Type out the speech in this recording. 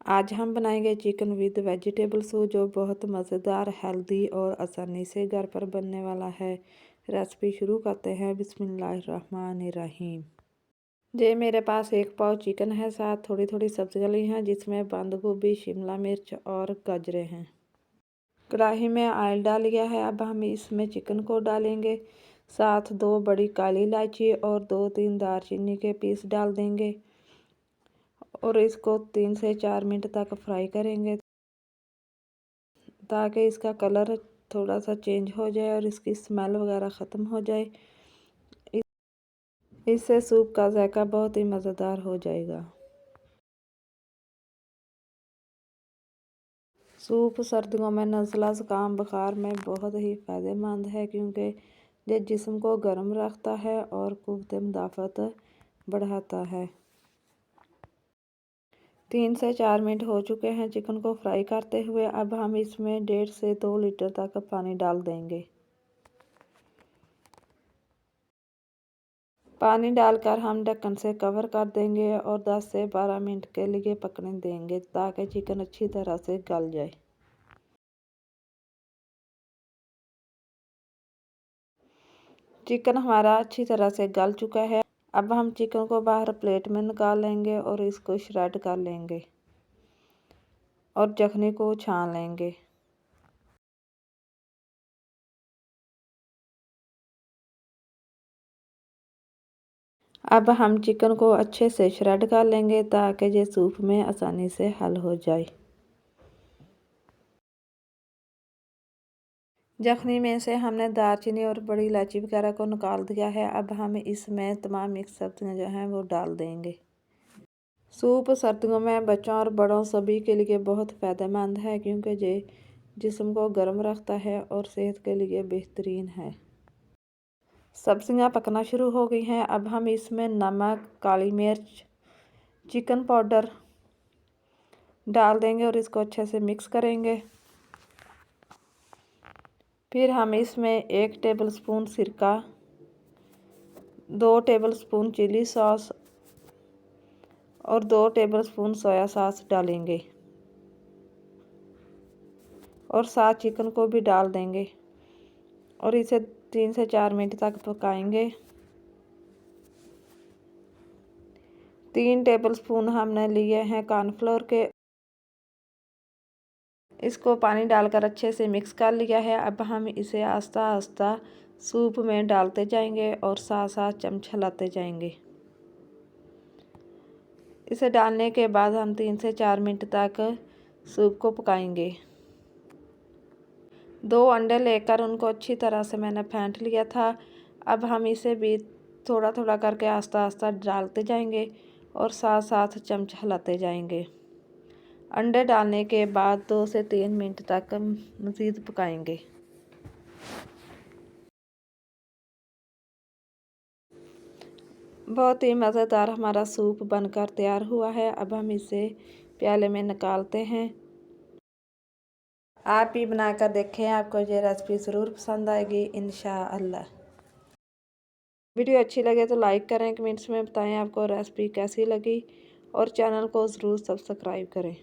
आज हम बनाएंगे चिकन विद वेजिटेबल सूप, जो बहुत मज़ेदार, हेल्दी और आसानी से घर पर बनने वाला है। रेसिपी शुरू करते हैं। बिस्मिल्लाहिर्रहमानिर्रहीम। जे मेरे पास 1 पाव चिकन है, साथ थोड़ी थोड़ी सब्जियां ली हैं, जिसमें बंद गोभी, शिमला मिर्च और गाजरें हैं। कढ़ाई में ऑयल डाल लिया है। अब हम इसमें चिकन को डालेंगे। साथ 2 बड़ी काली इलायची और 2-3 दालचीनी के पीस डाल देंगे और इसको 3 से 4 मिनट तक फ्राई करेंगे, ताकि इसका कलर थोड़ा सा चेंज हो जाए और इसकी स्मेल वगैरह ख़त्म हो जाए। इससे सूप का जायका बहुत ही मज़ेदार हो जाएगा। सूप सर्दियों में नज़ला, ज़ुकाम, बुखार में बहुत ही फ़ायदेमंद है, क्योंकि ये जिस्म को गर्म रखता है और क़ुव्वत मुदाफ़त बढ़ाता है। 3 से 4 मिनट हो चुके हैं चिकन को फ्राई करते हुए। अब हम इसमें 1.5 से 2 लीटर तक पानी डाल देंगे। पानी डालकर हम ढक्कन से कवर कर देंगे और 10 से 12 मिनट के लिए पकने देंगे, ताकि चिकन अच्छी तरह से गल जाए। चिकन हमारा अच्छी तरह से गल चुका है। अब हम चिकन को बाहर प्लेट में निकाल लेंगे और इसको श्रेड कर लेंगे और यखनी को छान लेंगे। अब हम चिकन को अच्छे से श्रेड कर लेंगे, ताकि ये सूप में आसानी से हल हो जाए। यखनी में से हमने दालचीनी और बड़ी इलायची वगैरह को निकाल दिया है। अब हम इसमें तमाम मिक्स सब्जियां जो हैं वो डाल देंगे। सूप सर्दियों में बच्चों और बड़ों सभी के लिए बहुत फ़ायदेमंद है, क्योंकि ये जिस्म को गर्म रखता है और सेहत के लिए बेहतरीन है। सब्जियां पकना शुरू हो गई हैं। अब हम इसमें नमक, काली मिर्च, चिकन पाउडर डाल देंगे और इसको अच्छे से मिक्स करेंगे। फिर हम इसमें 1 टेबलस्पून सिरका, 2 टेबलस्पून चिली सॉस और 2 टेबलस्पून सोया सॉस डालेंगे और साथ चिकन को भी डाल देंगे और इसे 3 से 4 मिनट तक पकाएंगे। 3 टेबलस्पून हमने लिए हैं कॉर्नफ्लोर के। इसको पानी डालकर अच्छे से मिक्स कर लिया है। अब हम इसे आस्ता आस्ता सूप में डालते जाएंगे और साथ साथ चम्मच हिलाते जाएंगे। इसे डालने के बाद हम 3 से 4 मिनट तक सूप को पकाएंगे। 2 अंडे लेकर उनको अच्छी तरह से मैंने फेंट लिया था। अब हम इसे भी थोड़ा थोड़ा करके आस्ता आस्ता डालते जाएंगे और साथ साथ चम्मच हिलाते जाएंगे। अंडे डालने के बाद 2 से 3 मिनट तक मज़ीद पकाएंगे। बहुत ही मज़ेदार हमारा सूप बनकर तैयार हुआ है। अब हम इसे प्याले में निकालते हैं। आप भी बनाकर देखें, आपको ये रेसिपी ज़रूर पसंद आएगी इंशाअल्लाह। वीडियो अच्छी लगे तो लाइक करें, कमेंट्स में बताएं आपको रेसिपी कैसी लगी और चैनल को ज़रूर सब्सक्राइब करें।